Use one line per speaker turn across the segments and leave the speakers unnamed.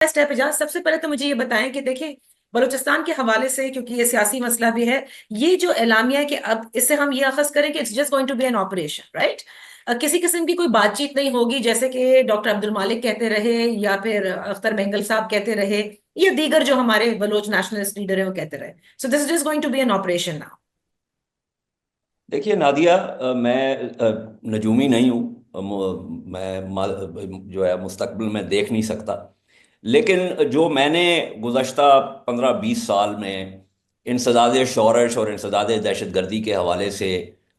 Step Ijaz, सबसे पहले तो मुझे ये बताएं कि देखिए, बलूचिस्तान के हवाले से, क्योंकि ये सियासी मसला भी है, ये जो एलामिया है कि अब इससे हम ये अखज़ करें कि it's just going to be an operation, right. किसी किस्म की कोई बातचीत नहीं होगी, जैसे कि डॉक्टर अब्दुल मालिक कहते रहे या फिर अख्तर मेंगल साहब कहते रहे या दीगर जो हमारे बलोच नेशनलिस्ट लीडर हैं वो कहते रहे। So this is just going to be an operation now.
देखिए नादिया, मैं नजूमी नहीं हूँ। मैं जो है मुस्तकबिल में देख नहीं सकता। लेकिन जो मैंने गुज़श्ता 15-20 साल में इंसदाद शोरश और इंसदाद दहशत गर्दी के हवाले से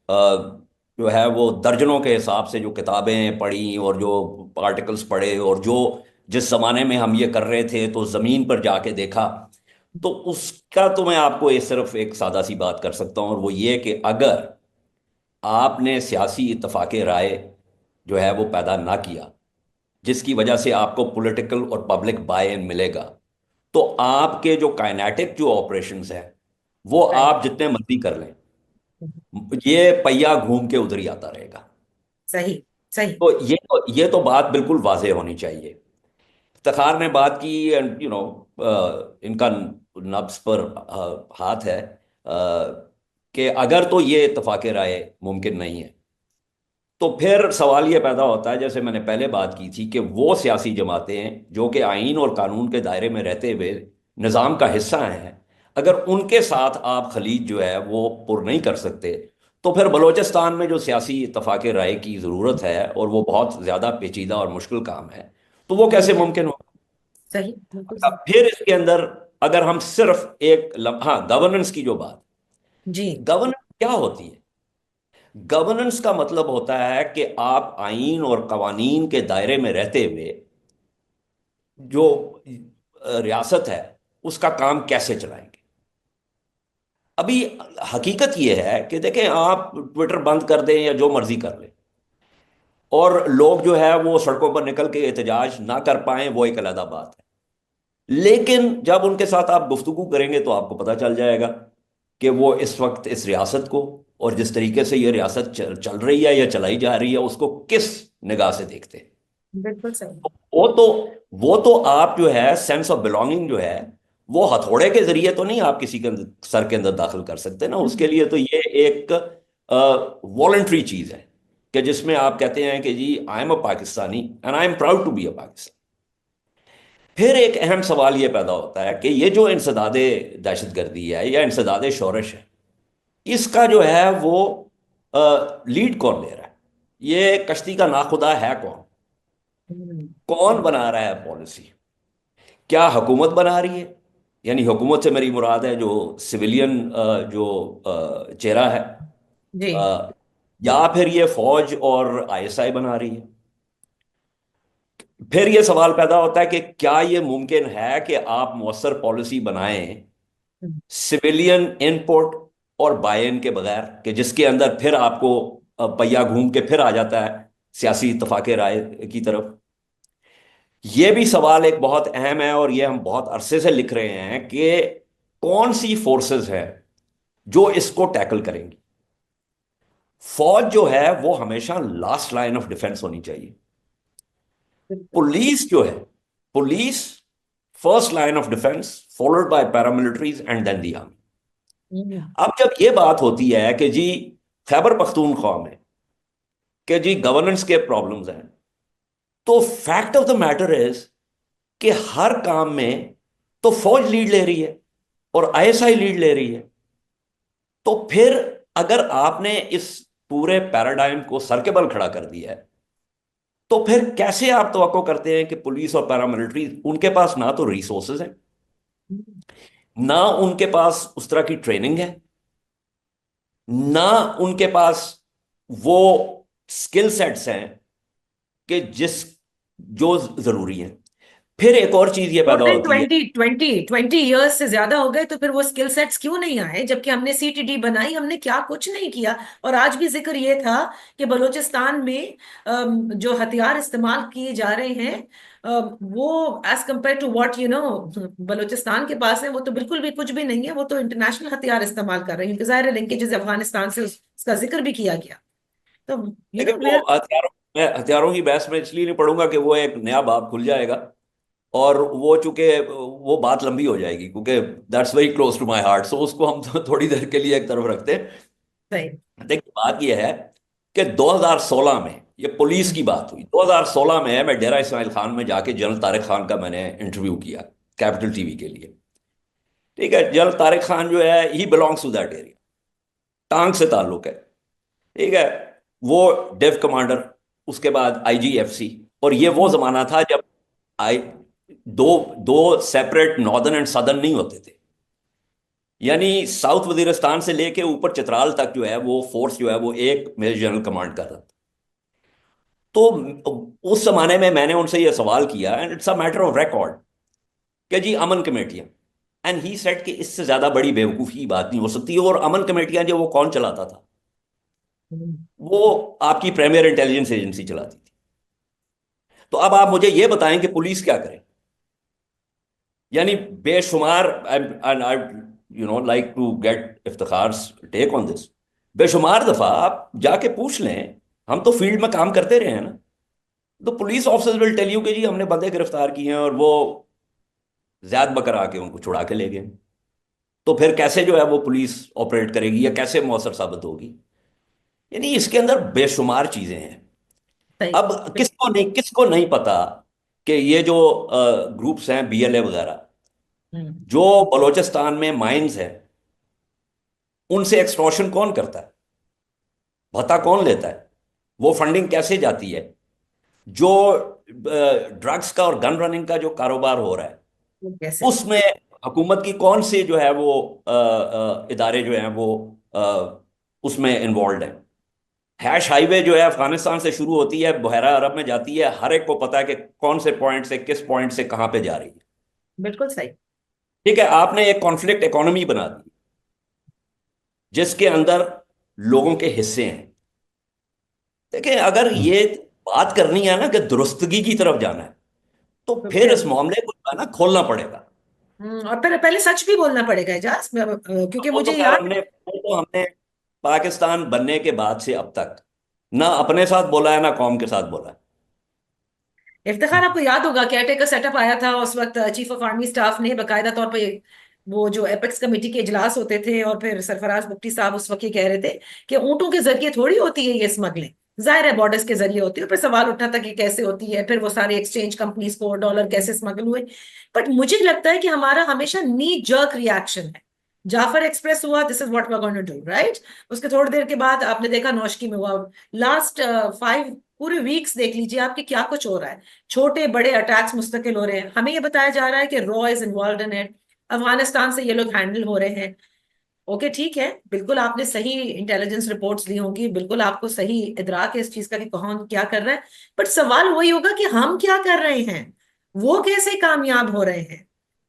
जो है वो दर्जनों के हिसाब से जो किताबें पढ़ी और जो आर्टिकल्स पढ़े और जो जिस ज़माने में हम ये कर रहे थे तो ज़मीन पर जाके देखा, तो उसका तो मैं आपको ये सिर्फ एक सादा सी बात कर सकता हूँ, और वो ये कि अगर आपने सियासी इत्तफाक राय जो है वो पैदा ना किया जिसकी वजह से आपको पॉलिटिकल और पब्लिक बाय इन मिलेगा, तो आपके जो काइनेटिक जो ऑपरेशंस हैं वो
राइट।
आप जितने मर्जी कर लें, ये पहिया घूम के उधर ही आता रहेगा।
सही। सही।
तो ये तो बात बिल्कुल वाज़ेह होनी चाहिए। इफ्तिखार ने बात की, एंड इनका नब्ज पर हाथ है, कि अगर तो ये इत्तफाक राय मुमकिन नहीं है, तो फिर सवाल ये पैदा होता है, जैसे मैंने पहले बात की थी, कि वो सियासी जमातें हैं जो कि आइन और कानून के दायरे में रहते हुए निज़ाम का हिस्सा हैं, अगर उनके साथ आप खलीज जो है वो पुर नहीं कर सकते, तो फिर बलूचिस्तान में जो सियासी इत्तफाक राय की ज़रूरत है और वो बहुत ज़्यादा पेचीदा और मुश्किल काम है, तो वो कैसे
बिल्कुल
मुमकिन हो।
सही। बिल्कुल
अब
सही।
फिर इसके अंदर अगर हम सिर्फ हाँ, गवर्नेंस की जो बात,
जी।
गवर्नेंस क्या होती है? गवर्नेंस का मतलब होता है कि आप आइन और कवानीन के दायरे में रहते हुए जो रियासत है उसका काम कैसे चलाएंगे। अभी हकीकत यह है कि देखें, आप ट्विटर बंद कर दें या जो मर्जी कर लें, और लोग जो है वो सड़कों पर निकल के एहतजाज ना कर पाए, वो एक अलग बात है। लेकिन जब उनके साथ आप गुफ्तगू करेंगे तो आपको पता चल जाएगा कि वो इस वक्त इस रियासत को और जिस तरीके से ये रियासत चल रही है या चलाई जा रही है उसको किस निगाह से देखते हैं।
बिल्कुल सही।
वो तो वो तो आप जो है सेंस ऑफ बिलोंगिंग जो है वो हथौड़े के जरिए तो नहीं आप किसी के सर के अंदर दाखिल कर सकते ना। उसके लिए तो ये एक वॉलंटरी चीज है कि जिसमें आप कहते हैं कि जी I am a Pakistani and I am proud to be a Pakistan. फिर एक अहम सवाल ये पैदा होता है कि ये जो इंसदाद दहशतगर्दी है या इंसदाद शोरश है, इसका जो है वो लीड कौन ले रहा है? ये कश्ती का नाखुदा है कौन?
हम्म।
कौन बना रहा है पॉलिसी? क्या हुकूमत बना रही है? यानी हुकूमत से मेरी मुराद है जो सिविलियन जो चेहरा है,
जी।
अ, या फिर ये फौज और आईएसआई बना रही है? फिर ये सवाल पैदा होता है कि क्या ये मुमकिन है कि आप मौसर पॉलिसी बनाएं सिविलियन इनपुट और बाय इन के बगैर, कि जिसके अंदर फिर आपको पहिया घूम के फिर आ जाता है सियासी इत्तफाक राय की तरफ। ये भी सवाल एक बहुत अहम है, और ये हम बहुत अरसे से लिख रहे हैं कि कौन सी फोर्सेस हैं जो इसको टैकल करेंगी। फौज जो है वो हमेशा लास्ट लाइन ऑफ डिफेंस होनी चाहिए।
बिल्कुल।
पुलिस जो है, police first line of defence, followed by paramilitaries and then the army.
हम्म।
अब जब ये बात होती है कि जी खैबर पख्तूनख्वा में कि जी गवर्नेंस के प्रॉब्लम्स हैं, तो fact of the matter is कि हर काम में तो फौज लीड ले रही है और आईएसआई लीड ले रही है। तो फिर अगर आपने इस पूरे पैराडाइम को सर के बल खड़ा कर दिया है, तो फिर कैसे आप तवक्को करते हैं कि पुलिस और पैरामिलिट्री, उनके पास ना तो रिसोर्सेज हैं, ना उनके पास उस तरह की ट्रेनिंग है, ना उनके पास वो स्किल सेट्स हैं कि जिस जो जरूरी है। फिर एक और चीज ये
मोर
पैदा
देन
होती है।
20 ईयर्स से ज्यादा हो गए, तो फिर वो स्किल सेट्स क्यों नहीं आए? जबकि हमने सीटीडी बनाई, हमने क्या कुछ नहीं किया। और आज भी जिक्र ये था कि बलूचिस्तान में जो हथियार इस्तेमाल किए जा रहे हैं, वो as compare to what Balochistan के पास है, वो तो बिल्कुल भी कुछ भी नहीं है। वो तो इंटरनेशनल हथियार इस्तेमाल कर रहे हैं, क्योंकि जाहिर लिंकेजेस अफगानिस्तान से उसका जिक्र भी किया गया। तो
लेकिन वो
वेयर।
हथियारों, मैं हथियारों की बहस में इसलिए नहीं पढ़ूंगा कि वो एक नया बाब खुल जाएगा। और वो चूंकि वो बात लंबी हो जाएगी, क्योंकि that's very close to my heart, so उसको हम तो थोड़ी देर के लिए एक तरफ रखते हैं।
सही।
देखिए बात यह है कि 2016 में ये पुलिस की
हम्म।
बात हुई। 2016 में मैं डेरा इस्माइल खान में जाके जनरल तारिक खान का मैंने इंटरव्यू किया, कैपिटल टीवी के लिए। ठीक है, जनरल तारिक खान जो है he belongs to that area, Tank से ताल्लुक है। ठीक है, वो डेव कमांडर, उसके बाद आईजीएफसी। और ये वो
हम्म।
जमाना था जब आई दो दो सेपरेट नॉर्दर्न एंड सदर्न नहीं होते थे। यानी साउथ वजीरिस्तान से लेके ऊपर चित्राल तक जो है वो फोर्स जो है वो एक मेजर जनरल कमांड कर रहा था। तो उस जमाने में मैंने उनसे ये सवाल किया, and it's a matter of record, कि जी अमन कमेटियां, एंड ही सेड कि इससे ज्यादा बड़ी बेवकूफी की बात नहीं हो सकती। और अमन कमेटियां जो वो कौन चलाता था?
हम्म।
वो आपकी प्रीमियर इंटेलिजेंस एजेंसी चलाती थी। तो अब आप मुझे ये बताएं कि पुलिस क्या करे। यानी बेशुमार, I like to get Iftikhar's take on this. बेशुमार दफा आप जाके पूछ लें, हम तो फील्ड में काम करते रहे हैं ना, तो police officers will tell you कि जी हमने बंदे गिरफ्तार किए हैं और वो जैद बकर आके उनको छुड़ा के ले गए। तो फिर कैसे जो है वो पुलिस ऑपरेट करेगी या कैसे मौसर साबित होगी? यानी इसके अंदर बेशुमार चीजें हैं।
सही।
अब किसको नहीं पता कि ये जो ग्रुप्स हैं, बीएलए वगैरह,
हम्म।
जो बलोचिस्तान में माइंस है, उनसे एक्सटॉर्शन कौन करता है, भत्ता कौन लेता है, वो फंडिंग कैसे जाती है, जो ड्रग्स का और गन रनिंग का जो कारोबार हो रहा है,
वो कैसे?
उसमें हुकूमत की कौन सी जो है वो इदारे जो हैं वो उसमें इन्वॉल्व हैं। हैश हाईवे जो है अफगानिस्तान से शुरू होती है, बहरा अरब में जाती है, हर एक को पता है कि कौन से पॉइंट से किस पॉइंट से कहां पे जा रही है।
बिल्कुल सही।
ठीक है, आपने एक कॉन्फ्लिक्ट इकोनॉमी बना दी जिसके अंदर लोगों के हिस्से हैं। देखिए अगर ये बात करनी है ना कि दुरुस्तगी की तरफ जाना है, तो
तो
फिर
फिर
इस मामले को जो है ना खोलना पड़ेगा।
और पहले पहले सच भी बोलना पड़ेगा एजाज क्योंकि
वो तो
मुझे
खैर
याद
हमने पाकिस्तान बनने के बाद से अब तक ना अपने साथ बोला है ना कौम के साथ बोला है।
इफ्तिखार, आपको याद होगा केयरटेकर सेटअप आया था उस वक्त, चीफ ऑफ आर्मी स्टाफ ने बकायदा तौर पे वो जो एपेक्स कमेटी के इजलास होते थे, और फिर सरफराज बुगटी साहब उस वक्त ये कह रहे थे कि ऊंटों के जरिए थोड़ी होती है ये स्मगलिंग, जाहिर है बॉर्डर्स के जरिए होती है। फिर सवाल उठा था कि कैसे होती है, फिर वो सारे एक्सचेंज कंपनीज को डॉलर कैसे स्मगल हुए। बट मुझे लगता है कि हमारा हमेशा नी जर्क रिएक्शन है। जाफर एक्सप्रेस हुआ, this is what we are going to do, right. उसके थोड़ी देर के बाद आपने देखा नौशकी में हुआ। लास्ट 5 पूरे वीक्स देख लीजिए आपके क्या कुछ हो रहा है। छोटे बड़े अटैक्स मुस्तकिल हो रहे हैं, हमें ये बताया जा रहा है कि raw is involve in it, Afghanistan से ये लोग हैंडल हो रहे हैं। ओके ठीक है, बिल्कुल आपने सही इंटेलिजेंस रिपोर्ट्स ली होंगी, बिल्कुल आपको सही इदराक है इस चीज का कि कौन क्या कर रहा है। बट सवाल वही होगा कि हम क्या कर रहे हैं, वो कैसे कामयाब हो रहे हैं।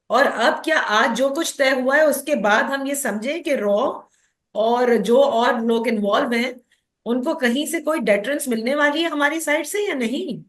और अब क्या आज जो कुछ तय हुआ है उसके बाद हम ये समझें कि रॉ और जो और लोग इन्वॉल्व हैं उनको कहीं से कोई डेटरेंस मिलने वाली है हमारी साइड से या नहीं?